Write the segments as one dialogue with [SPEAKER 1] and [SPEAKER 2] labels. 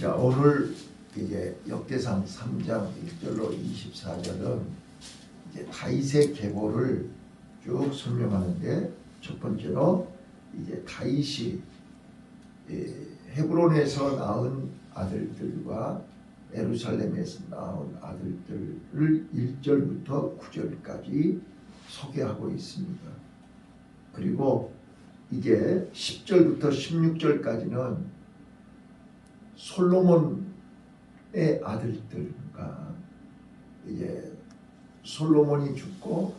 [SPEAKER 1] 자, 오늘 이제 역대상 3장 1절로 24절은 이제 다윗의 계보를 쭉 설명하는데, 첫 번째로 이제 다윗이 헤브론에서 낳은 아들들과 예루살렘에서 낳은 아들들을 1절부터 9절까지 소개하고 있습니다. 그리고 이제 10절부터 16절까지는 솔로몬의 아들들과 이제 솔로몬이 죽고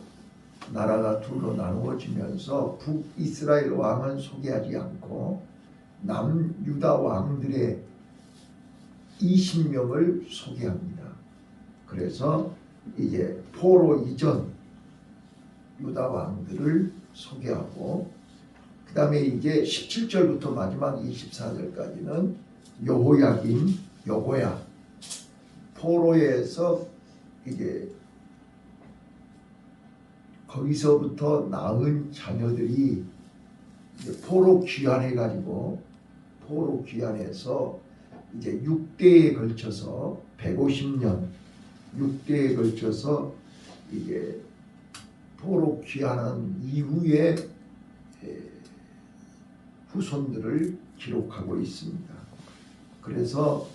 [SPEAKER 1] 나라가 둘로 나누어지면서 북이스라엘 왕은 소개하지 않고 남유다 왕들의 20명을 소개합니다. 그래서 이제 포로 이전 유다 왕들을 소개하고, 그 다음에 이제 17절부터 마지막 24절까지는 여호야김, 여호야, 포로에서 이제 거기서부터 낳은 자녀들이 이제 포로 귀환해가지고, 포로 귀환해서 이제 6대에 걸쳐서 150년 6대에 걸쳐서 이제 포로 귀환한 이후에 후손들을 기록하고 있습니다. 그래서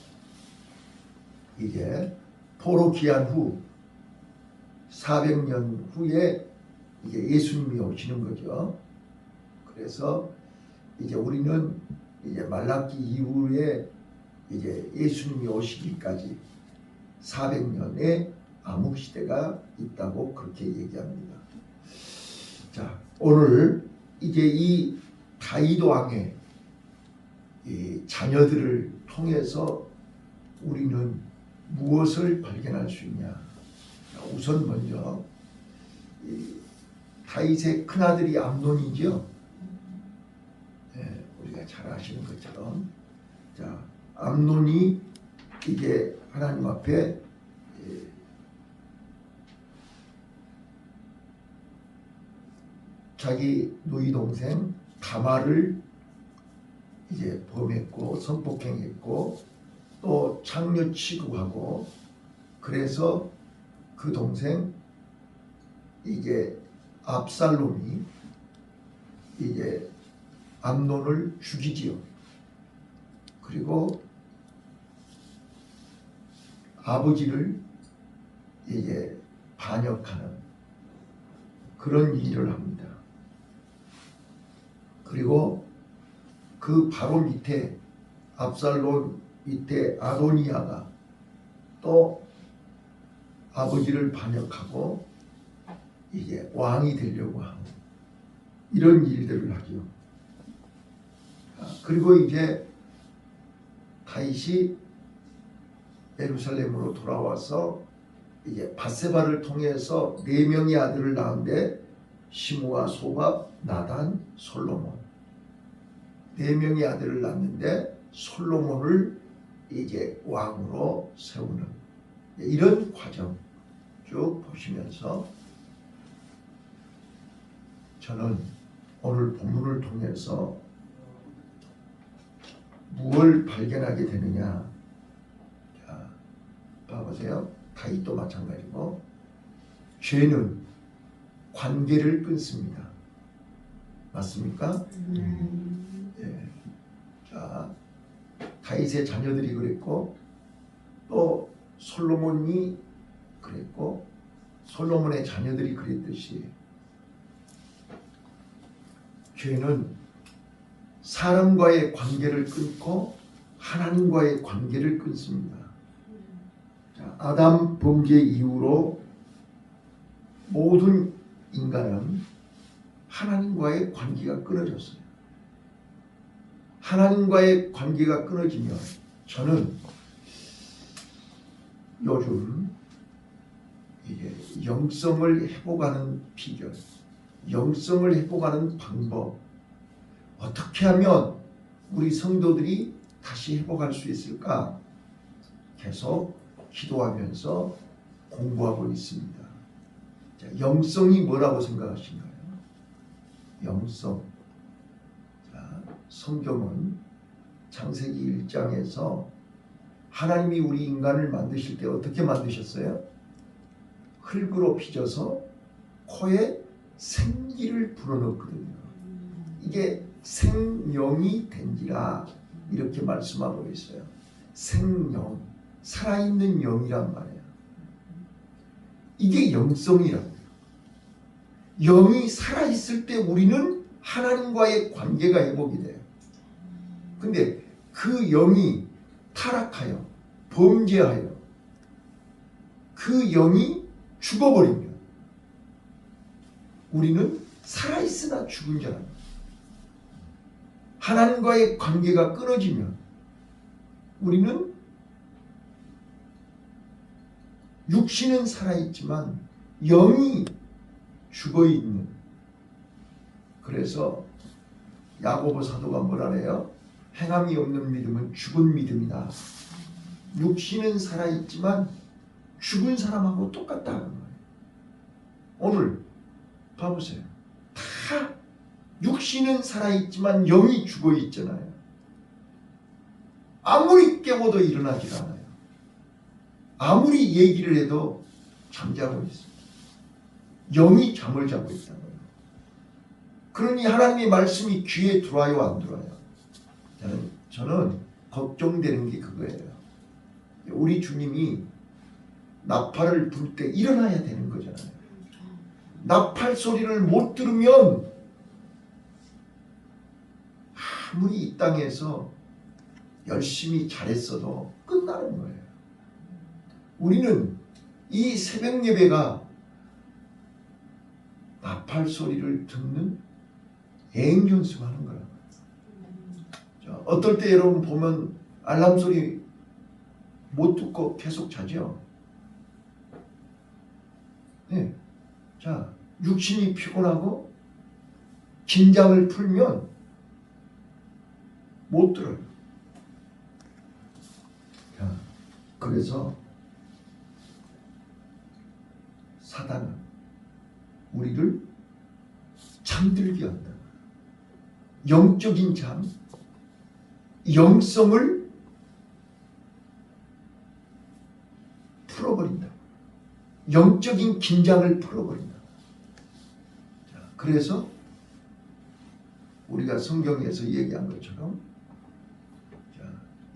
[SPEAKER 1] 이제 포로 귀환 후 400년 후에 이제 예수님이 오시는 거죠. 그래서 이제 우리는 이제 말라기 이후에 이제 예수님이 오시기까지 400년의 암흑 시대가 있다고 그렇게 얘기합니다. 자, 오늘 이제 이 다윗 왕의 이 자녀들을 통해서 우리는 무엇을 발견할 수 있냐? 우선 먼저 이 다윗의 큰아들이 암논이죠. 네, 우리가 잘 아시는 것처럼, 자, 암논이 이제 하나님 앞에 자기 누이 동생 다말을 이제 범했고 성폭행했고 또 창녀 취급하고, 그래서 그 동생 이제 압살롬이 이제 암논을 죽이지요. 그리고 아버지를 이제 반역하는 그런 일을 합니다. 그리고 그 바로 밑에 압살롬 밑에 아도니아가 또 아버지를 반역하고 이제 왕이 되려고 하는 이런 일들을 하죠. 그리고 이제 다윗이 예루살렘으로 돌아와서 이제 밧세바를 통해서 4명의 아들을 낳은데, 시므아, 소밥, 나단, 솔로몬 4명의 아들을 낳는데 솔로몬을 이제 왕으로 세우는 이런 과정 쭉 보시면서, 저는 오늘 본문을 통해서 무엇을 발견하게 되느냐? 자, 봐보세요. 다윗도 마찬가지고, 죄는 관계를 끊습니다. 맞습니까? 예. 자, 다윗의 자녀들이 그랬고, 또 솔로몬이 그랬고, 솔로몬의 자녀들이 그랬듯이, 죄는 사람과의 관계를 끊고 하나님과의 관계를 끊습니다. 자, 아담 범죄 이후로 모든 인간은 하나님과의 관계가 끊어졌어요. 하나님과의 관계가 끊어지면, 저는 요즘 이제 영성을 회복하는 비결, 영성을 회복하는 방법, 어떻게 하면 우리 성도들이 다시 회복할 수 있을까 계속 기도하면서 공부하고 있습니다. 자, 영성이 뭐라고 생각하신가요? 영성. 자, 성경은 창세기 1장에서 하나님이 우리 인간을 만드실 때 어떻게 만드셨어요? 흙으로 빚어서 코에 생기를 불어넣거든요. 이게 생명이 된지라 이렇게 말씀하고 있어요. 생명, 살아있는 영이란 말이에요. 이게 영성이라고요. 영이 살아있을 때 우리는 하나님과의 관계가 회복이 돼요. 근데 그 영이 타락하여 범죄하여 그 영이 죽어버리면 우리는 살아있으나 죽은 자랍니다. 하나님과의 관계가 끊어지면 우리는 육신은 살아있지만 영이 죽어있는, 그래서 야고보 사도가 뭐라 그래요? 행함이 없는 믿음은 죽은 믿음이다. 육신은 살아있지만 죽은 사람하고 똑같다는 거예요. 오늘 봐보세요. 다 육신은 살아있지만 영이 죽어있잖아요. 아무리 깨워도 일어나질 않아요. 아무리 얘기를 해도 잠자고 있어요. 영이 잠을 자고 있다는 거예요. 그러니 하나님의 말씀이 귀에 들어와요, 안 들어와요? 저는 걱정되는 게 그거예요. 우리 주님이 나팔을 불 때 일어나야 되는 거잖아요. 나팔 소리를 못 들으면 아무리 이 땅에서 열심히 잘했어도 끝나는 거예요. 우리는 이 새벽 예배가 나팔 소리를 듣는 애행연습하는 거라고요. 어떨 때 여러분 보면 알람 소리 못 듣고 계속 자죠. 네. 자, 육신이 피곤하고 긴장을 풀면 못 들어요. 자, 그래서 사단은 우리를 잠들게 한다. 영적인 잠, 영성을 풀어버린다. 영적인 긴장을 풀어버린다. 자, 그래서 우리가 성경에서 얘기한 것처럼 자,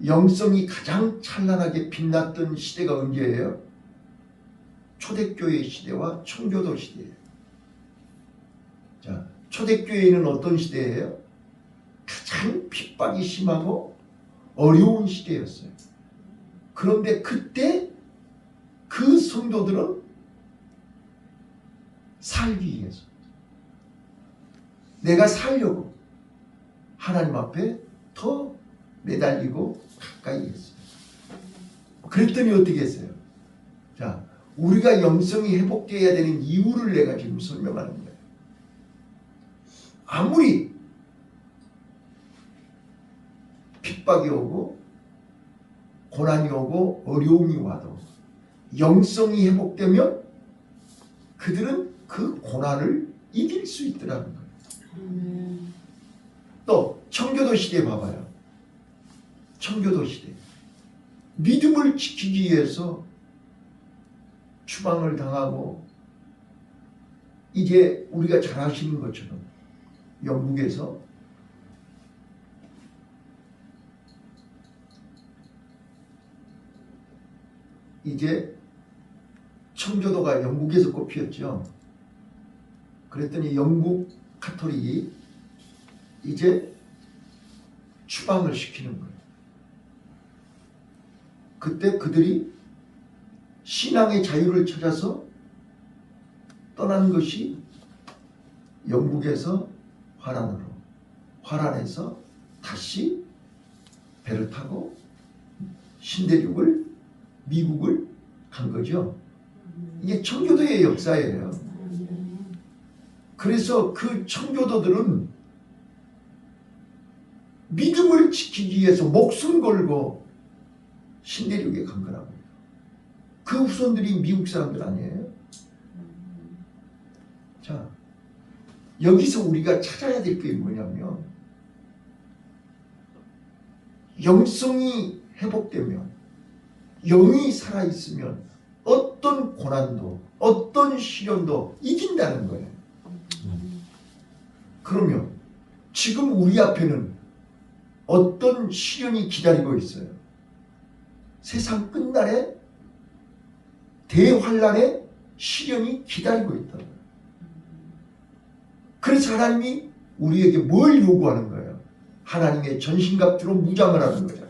[SPEAKER 1] 영성이 가장 찬란하게 빛났던 시대가 언제예요? 초대교회 시대와 청교도 시대예요. 자, 초대교회는 어떤 시대예요? 가장 핍박이 심하고 어려운 시대였어요. 그런데 그때 그 성도들은 살기 위해서 내가 살려고 하나님 앞에 더 매달리고 가까이 했어요. 그랬더니 어떻게 했어요? 자, 우리가 영성이 회복되어야 되는 이유를 내가 지금 설명하는 거예요. 아무리 핍박이 오고 고난이 오고 어려움이 와도 영성이 회복되면 그들은 그 고난을 이길 수 있더라는 거예요. 또 청교도 시대 봐봐요. 청교도 시대 믿음을 지키기 위해서 추방을 당하고 이제 우리가 잘 아시는 것처럼 영국에서 이제 청교도가 영국에서 꼽혔죠. 그랬더니 영국 카톨릭이 이제 추방을 시키는 거예요. 그때 그들이 신앙의 자유를 찾아서 떠난 것이 영국에서 화란으로, 화란에서 다시 배를 타고 신대륙을 미국을 간 거죠. 이게 청교도의 역사예요. 그래서 그 청교도들은 믿음을 지키기 위해서 목숨 걸고 신대륙에 간 거라고요. 그 후손들이 미국 사람들 아니에요? 자, 여기서 우리가 찾아야 될 게 뭐냐면 영성이 회복되면 영이 살아있으면 어떤 고난도 어떤 시련도 이긴다는 거예요. 그러면 지금 우리 앞에는 어떤 시련이 기다리고 있어요? 세상 끝날에 대환란의 시련이 기다리고 있다. 그래서 하나님이 우리에게 뭘 요구하는 거예요? 하나님의 전신갑주로 무장을 하는 거예요.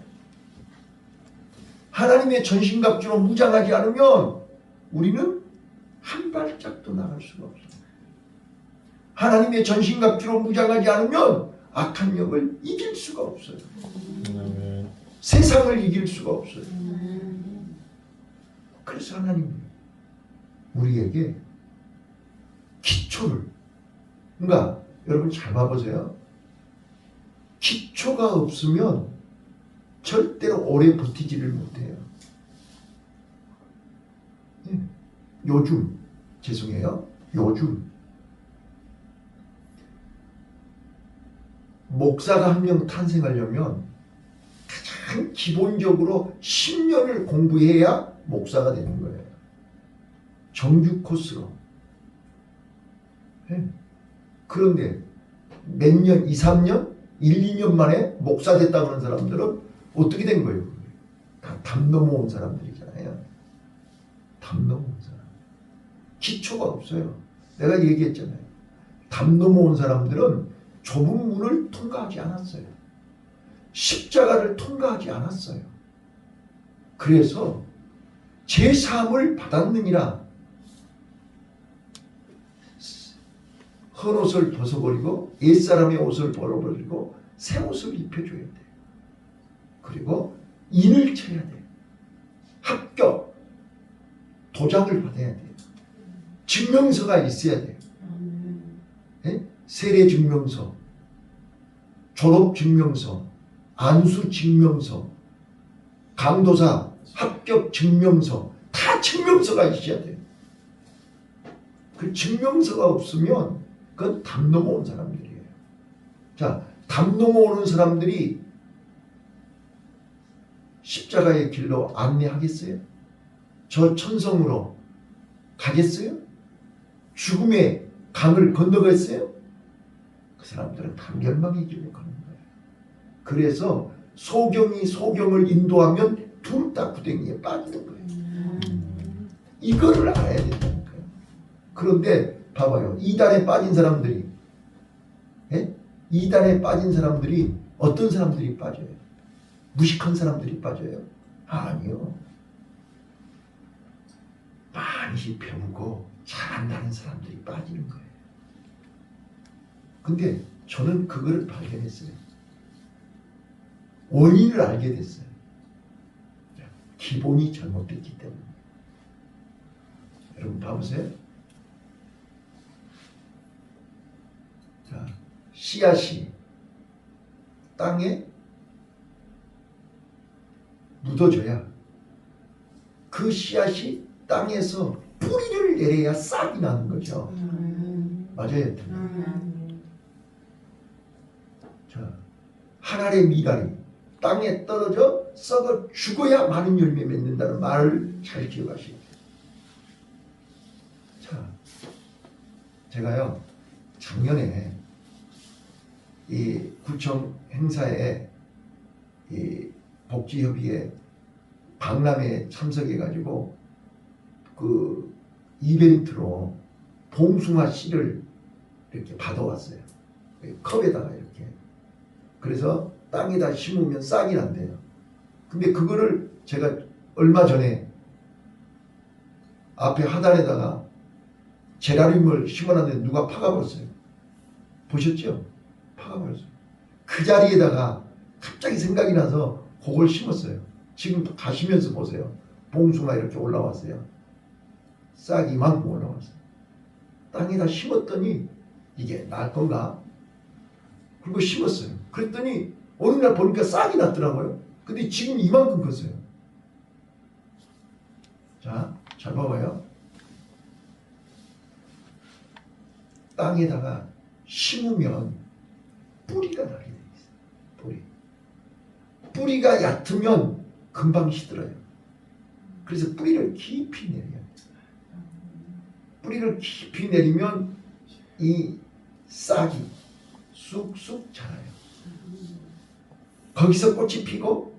[SPEAKER 1] 하나님의 전신갑주로 무장하지 않으면 우리는 한 발짝도 나갈 수가 없어요. 하나님의 전신갑주로 무장하지 않으면 악한 영을 이길 수가 없어요. 세상을 이길 수가 없어요. 그래서 하나님이 우리에게 기초를, 그러니까 여러분 잘 봐보세요. 기초가 없으면 절대로 오래 버티지를 못해요. 요즘 목사가 한 명 탄생하려면 가장 기본적으로 10년을 공부해야 목사가 되는 거예요. 정규 코스로. 그런데 몇 년, 2, 3년, 1, 2년 만에 목사 됐다고 하는 사람들은 어떻게 된 거예요? 다 담 넘어온 사람들이잖아요. 담 넘어온 사람. 기초가 없어요. 내가 얘기했잖아요. 담 넘어온 사람들은 좁은 문을 통과하지 않았어요. 십자가를 통과하지 않았어요. 그래서 제 사함을 받았느니라. 헌옷을 벗어버리고 옛사람의 옷을 벗어버리고 새 옷을 입혀줘야 돼요. 그리고 인을 쳐야 돼요. 합격, 도장을 받아야 돼요. 증명서가 있어야 돼요. 네? 세례 증명서, 졸업 증명서, 안수 증명서, 강도사 합격 증명서, 다 증명서가 있어야 돼요. 그 증명서가 없으면 그건 담 넘어온 사람들이에요. 자, 담 넘어오는 사람들이 십자가의 길로 안내하겠어요? 저 천성으로 가겠어요? 죽음의 강을 건너겠어요? 그 사람들은 다 멸망의 길로 가는 거예요. 그래서 소경이 소경을 인도하면 둘 다 구덩이에 빠지는 거예요. 이거를 알아야 된다는 거예요. 그런데 봐봐요. 이단에 빠진 사람들이, 이단에 빠진 사람들이 어떤 사람들이 빠져요? 무식한 사람들이 빠져요? 아니요. 많이 배우고 잘한다는 사람들이 빠지는 거예요. 근데 저는 그거를 발견했어요. 원인을 알게 됐어요. 기본이 잘못됐기 때문에. 여러분 봐보세요. 자, 씨앗이 땅에 묻어줘야 그 씨앗이 땅에서 뿌리를 내려야 싹이 나는 거죠. 맞아요. 자, 한 알의 미랄이 땅에 떨어져 썩어 죽어야 많은 열매 맺는다는 말을 잘 기억하시고. 자, 제가요 작년에 이 구청 행사에 이 복지협의회 박람회에 참석해가지고 그 이벤트로 봉숭아 씨를 이렇게 받아왔어요. 컵에다가 이렇게. 그래서 땅에다 심으면 싹이 난대요. 근데 그거를 제가 얼마 전에 앞에 하단에다가 제라늄을 심어놨는데 누가 파가버렸어요. 보셨죠? 파가버렸어요. 그 자리에다가 갑자기 생각이 나서 그걸 심었어요. 지금 가시면서 보세요. 봉숭아 이렇게 올라왔어요. 싹이 이만큼 올라왔어요. 땅에다 심었더니 이게 날 건가? 그리고 심었어요. 그랬더니 어느 날 보니까 싹이 났더라고요. 근데 지금 이만큼 컸어요. 자, 잘 봐봐요. 땅에다가 심으면 뿌리가 나게 돼 있어요. 뿌리가 얕으면 금방 시들어요. 그래서 뿌리를 깊이 내려야 돼요. 뿌리를 깊이 내리면 이 싹이 쑥쑥 자라요. 거기서 꽃이 피고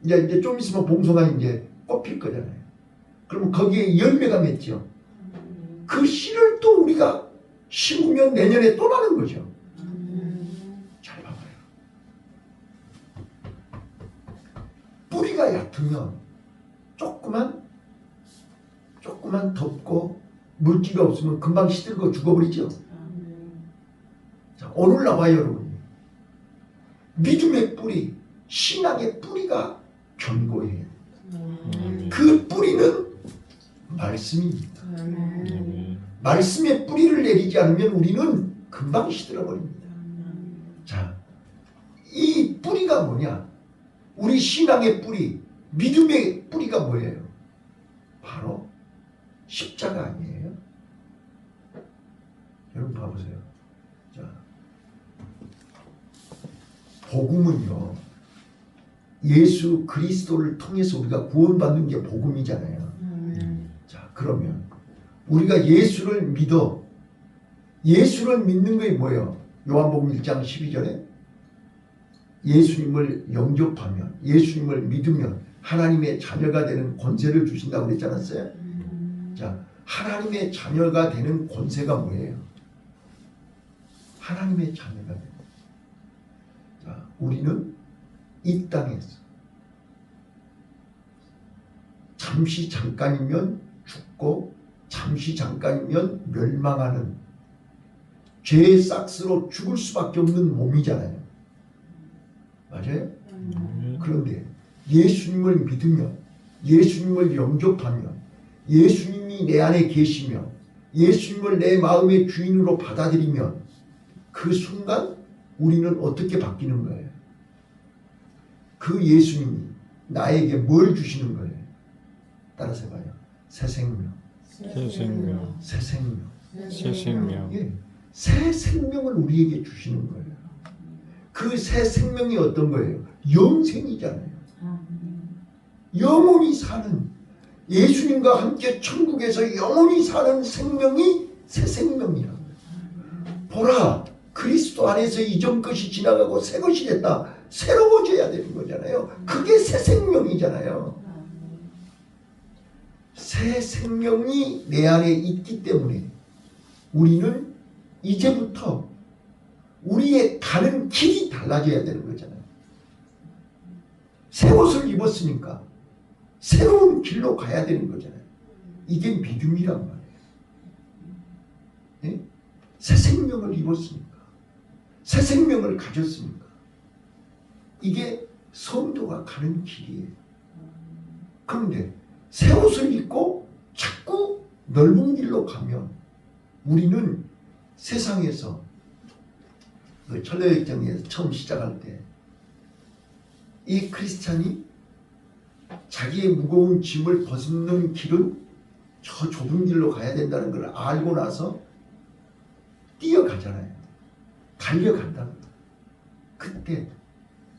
[SPEAKER 1] 이제 좀 있으면 봉송아 이제 꽃 필 거잖아요. 그러면 거기에 열매가 맺죠. 그 씨를 또 우리가 심으면 내년에 또 나는 거죠. 잘 봐봐요. 뿌리가 얕으면 조금만 덮고 물기가 없으면 금방 시들고 죽어버리죠. 자, 오늘 나와요, 여러분. 믿음의 뿌리, 신앙의 뿌리가 견고해야 돼요. 그 뿌리는 말씀입니다. 말씀의 뿌리를 내리지 않으면 우리는 금방 시들어버립니다. 자, 이 뿌리가 뭐냐? 우리 신앙의 뿌리, 믿음의 뿌리가 뭐예요? 바로 십자가 아니에요? 여러분 봐보세요. 자, 복음은요, 예수 그리스도를 통해서 우리가 구원받는 게 복음이잖아요. 자, 그러면 우리가 예수를 믿어. 예수를 믿는 게 뭐예요? 요한복음 1장 12절에 예수님을 영접하면, 예수님을 믿으면 하나님의 자녀가 되는 권세를 주신다고 그랬지 않았어요? 자, 하나님의 자녀가 되는 권세가 뭐예요? 하나님의 자녀가 되는. 자, 우리는 이 땅에서 잠시 잠깐이면 죽고 잠시 잠깐이면 멸망하는 죄의 싹스로 죽을 수밖에 없는 몸이잖아요. 맞아요? 그런데 예수님을 믿으면, 예수님을 영접하면, 예수님이 내 안에 계시면, 예수님을 내 마음의 주인으로 받아들이면 그 순간 우리는 어떻게 바뀌는 거예요? 그 예수님이 나에게 뭘 주시는 거예요? 따라서 해봐요. 새 생명.
[SPEAKER 2] 새 생명.
[SPEAKER 1] 새 생명.
[SPEAKER 2] 새 생명.
[SPEAKER 1] 예, 새 생명을 우리에게 주시는 거예요. 그 새 생명이 어떤 거예요? 영생이잖아요. 영원히 사는, 예수님과 함께 천국에서 영원히 사는 생명이 새 생명이라고. 보라, 그리스도 안에서 이전 것이 지나가고 새 것이 됐다. 새로워져야 되는 거잖아요. 그게 새 생명이잖아요. 새 생명이 내 안에 있기 때문에 우리는 이제부터 우리의 가는 길이 달라져야 되는 거잖아요. 새 옷을 입었으니까 새로운 길로 가야 되는 거잖아요. 이게 믿음이란 말이에요. 네? 새 생명을 입었으니까, 새 생명을 가졌으니까 이게 성도가 가는 길이에요. 그런데 새 옷을 입고 자꾸 넓은 길로 가면 우리는 세상에서 그 천려역정에서 처음 시작할 때 이 크리스찬이 자기의 무거운 짐을 벗는 길은 저 좁은 길로 가야 된다는 걸 알고 나서 뛰어가잖아요. 달려간다는 거예요. 그때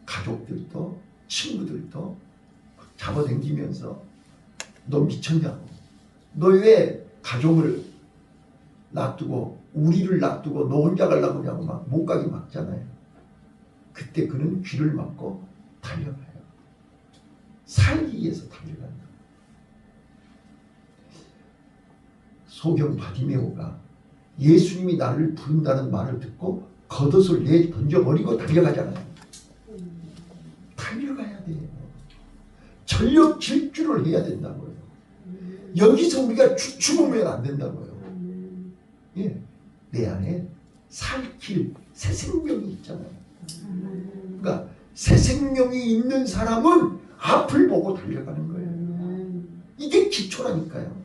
[SPEAKER 1] 가족들도 친구들도 잡아당기면서 너 미쳤냐고, 너 왜 가족을 놔두고 우리를 놔두고 너 혼자 가려고 하냐고 막 못 가게 막잖아요. 그때 그는 귀를 막고 달려가요. 살기 위해서 달려간다. 소경 바디메오가 예수님이 나를 부른다는 말을 듣고 겉옷을 내 던져버리고 달려가잖아요. 달려가야 돼요. 전력 질주를 해야 된다고요. 여기서 우리가 주춤하면 안 된다고요. 예, 내 안에 살 길, 새 생명이 있잖아요. 그러니까 새 생명이 있는 사람은 앞을 보고 달려가는 거예요. 이게 기초라니까요.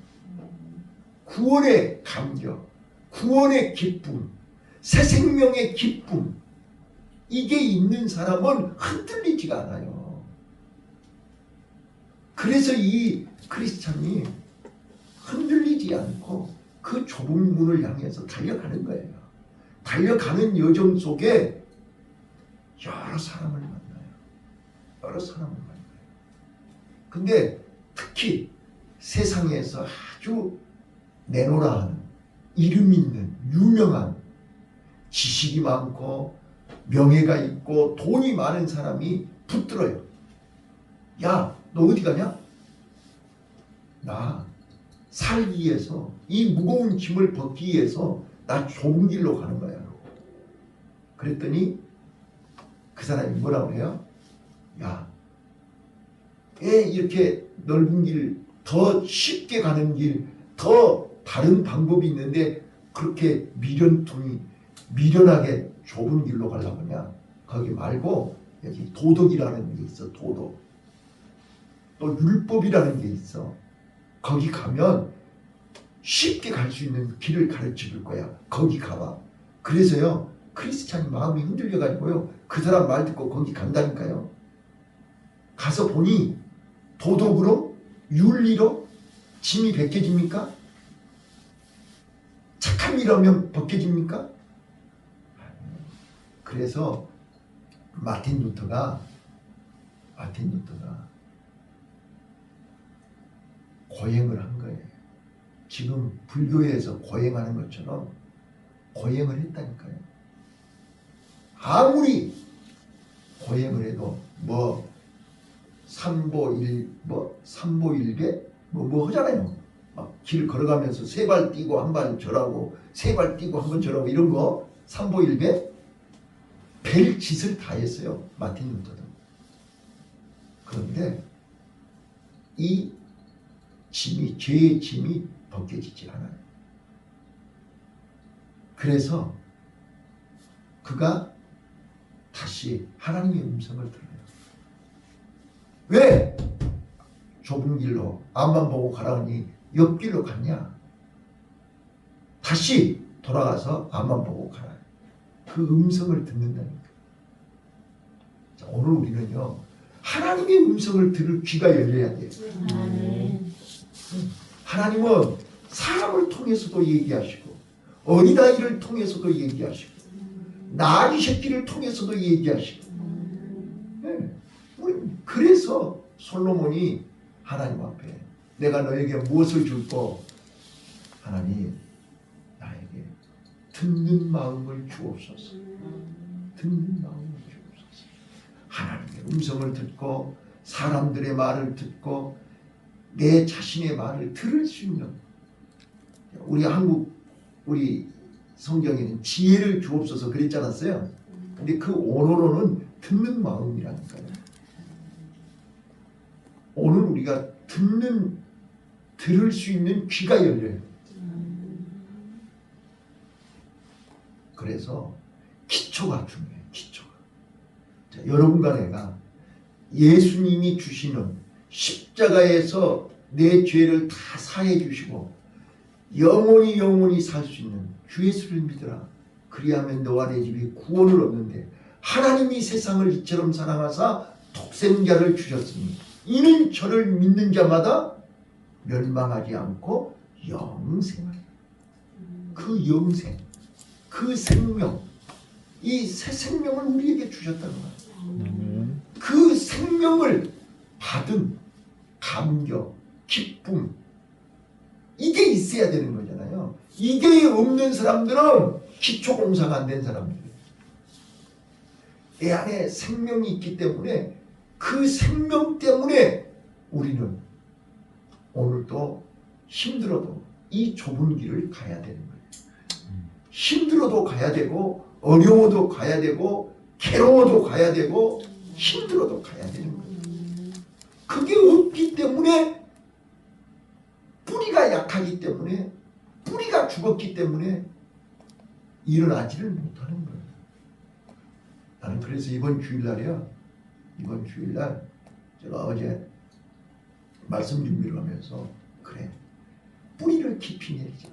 [SPEAKER 1] 구원의 감격, 구원의 기쁨, 새 생명의 기쁨, 이게 있는 사람은 흔들리지가 않아요. 그래서 이 크리스찬이 흔들리지 않고 그 좁은 문을 향해서 달려가는 거예요. 달려가는 여정 속에 여러 사람을 만나요. 여러 사람을 만나요. 근데 특히 세상에서 아주 내노라 하는 이름 있는 유명한 지식이 많고 명예가 있고 돈이 많은 사람이 붙들어요. 야, 너 어디 가냐? 나 살기 위해서 이 무거운 짐을 벗기 위해서 나 좁은 길로 가는 거야. 그랬더니 그 사람이 뭐라고 해요? 야, 왜 이렇게 넓은 길, 더 쉽게 가는 길, 더 다른 방법이 있는데 그렇게 미련하게 좁은 길로 가려고 하냐? 거기 말고 여기 도덕이라는 게 있어. 도덕. 또 율법이라는 게 있어. 거기 가면 쉽게 갈 수 있는 길을 가르쳐 줄 거야. 거기 가봐. 그래서요, 크리스찬이 마음이 흔들려가지고요, 그 사람 말 듣고 거기 간다니까요. 가서 보니 도덕으로, 윤리로 짐이 벗겨집니까? 착한 일하면 벗겨집니까? 그래서 마틴 루터가 고행을 한 거예요. 지금 불교에서 고행하는 것처럼 고행을 했다니까요. 아무리 고행을 해도 삼보일배 하잖아요. 막 길 걸어가면서 세 발 뛰고 한 발 절하고 세 발 뛰고 한 번 절하고 이런 거 삼보일배 별 짓을 다 했어요. 마틴 루터도. 그런데 이 짐이, 죄의 짐이 벗겨지지 않아요. 그래서 그가 다시 하나님의 음성을 들어요. 왜 좁은 길로 앞만 보고 가라니 옆길로 갔냐? 다시 돌아가서 앞만 보고 가라. 그 음성을 듣는다니까. 자, 오늘 우리는요, 하나님의 음성을 들을 귀가 열려야 돼요. 하나님은 사람을 통해서도 얘기하시고 어린아이를 통해서도 얘기하시고 나귀 새끼를 통해서도 얘기하시고. 네. 그래서 솔로몬이 하나님 앞에 내가 너에게 무엇을 줄고? 하나님, 나에게 듣는 마음을 주옵소서. 듣는 마음을 주옵소서. 하나님의 음성을 듣고 사람들의 말을 듣고 내 자신의 말을 들을 수 있는, 우리 성경에는 지혜를 주옵소서 그랬지 않았어요? 근데 그 원어로는 듣는 마음이라니까요. 오늘 우리가 들을 수 있는 귀가 열려요. 그래서 기초가 중요해요. 기초가. 자, 여러분과 내가 예수님이 주시는 십자가에서 내 죄를 다 사해 주시고 영원히 살 수 있는 주 예수를 믿으라. 그리하면 너와 내 집이 구원을 얻는데 하나님이 세상을 이처럼 사랑하사 독생자를 주셨으니 이는 저를 믿는 자마다 멸망하지 않고 영생하리라. 그 영생, 그 생명, 이 새 생명을 우리에게 주셨다는 거예요. 그 생명을 받은 감격, 기쁨, 이게 있어야 되는 거잖아요. 이게 없는 사람들은 기초공사가 안 된 사람들이에요. 내 안에 생명이 있기 때문에 그 생명 때문에 우리는 오늘도 힘들어도 이 좁은 길을 가야 되는 거예요. 힘들어도 가야 되고 어려워도 가야 되고 괴로워도 가야 되고 힘들어도 가야 되는 거예요. 그게 없기 때문에, 뿌리가 약하기 때문에, 뿌리가 죽었기 때문에 일어나지를 못하는 거예요. 나는 그래서 이번 주일날 제가 어제 말씀 준비를 하면서 그래, 뿌리를 깊이 내리자.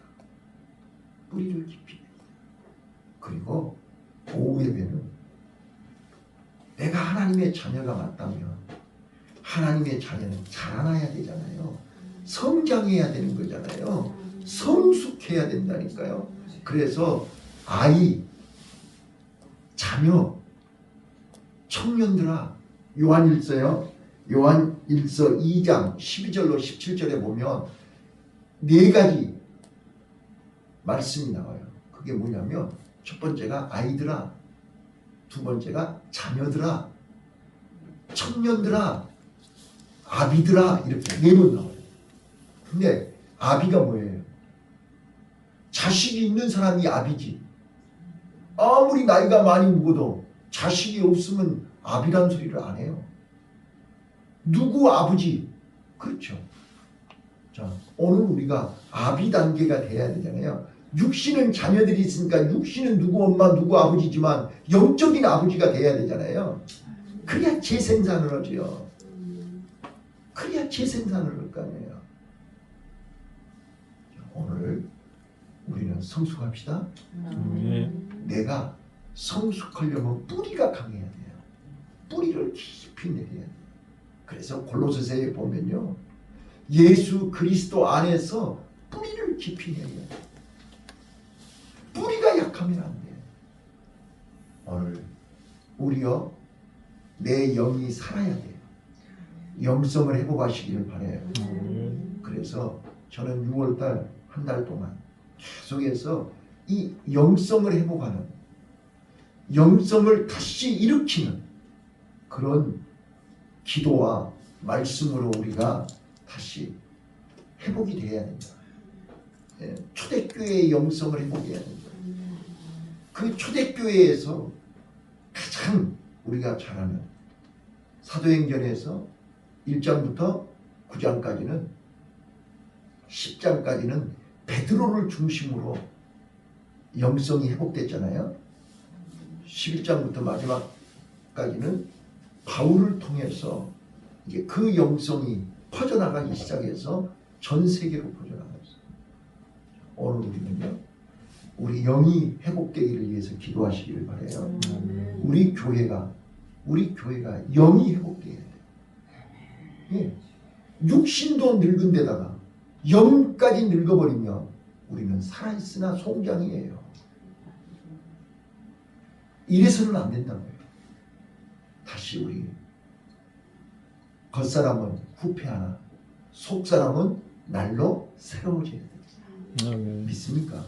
[SPEAKER 1] 뿌리를 깊이 내리자. 그리고 오후 예배는 내가 하나님의 자녀가 맞다면 하나님의 자녀는 자라나야 되잖아요. 성장해야 되는 거잖아요. 성숙해야 된다니까요. 그래서 아이, 자녀, 청년들아, 요한일서요 요한 1서 2장 12절로 17절에 보면 네 가지 말씀이 나와요. 그게 뭐냐면 첫 번째가 아이들아, 두 번째가 자녀들아, 청년들아, 아비들아, 이렇게 네 번 나와요. 근데 아비가 뭐예요? 자식이 있는 사람이 아비지. 아무리 나이가 많이 먹어도 자식이 없으면 아비란 소리를 안 해요. 누구 아버지? 그렇죠. 자, 오늘 우리가 아비 단계가 돼야 되잖아요. 육신은 자녀들이 있으니까 육신은 누구 엄마 누구 아버지지만 영적인 아버지가 돼야 되잖아요. 그래야 재생산을 하죠. 그래야 재생산을 할 거 아니에요. 오늘 우리는 성숙합시다.
[SPEAKER 2] 아멘.
[SPEAKER 1] 내가 성숙하려면 뿌리가 강해야 돼요. 뿌리를 깊이 내려야 돼요. 그래서 골로새서에 보면요, 예수 그리스도 안에서 뿌리를 깊이 내야 돼요. 뿌리가 약하면 안 돼요. 오늘 우리요, 내 영이 살아야 돼요. 영성을 회복하시기를 바라요. 그래서 저는 6월달 한 달 동안 계속해서 이 영성을 회복하는, 영성을 다시 일으키는 그런 기도와 말씀으로 우리가 다시 회복이 돼야 된다. 초대교회의 영성을 회복해야 된다. 그 초대교회에서 가장 우리가 잘 아는 사도행전에서 1장부터 9장까지는 10장까지는 베드로를 중심으로 영성이 회복됐잖아요. 11장부터 마지막까지는 바울을 통해서 이제 그 영성이 퍼져나가기 시작해서 전 세계로 퍼져나갔어요. 오늘 우리는요, 우리 영이 회복되기를 위해서 기도하시기를 바라요. 우리 교회가 영이 회복돼야 돼요. 예. 육신도 늙은 데다가 영까지 늙어버리면 우리는 살아있으나 송장이에요. 이래서는 안 된다고요. 다시 우리 겉사람은 후패하나 속사람은 날로 새로워져야 돼요. 믿습니까?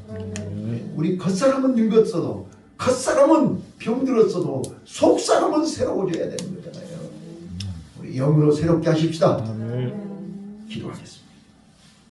[SPEAKER 1] 우리 겉사람은 늙었어도, 겉사람은 병들었어도 속사람은 새로워져야 되는 거잖아요. 우리 영으로 새롭게 하십시다. 기도하겠습니다.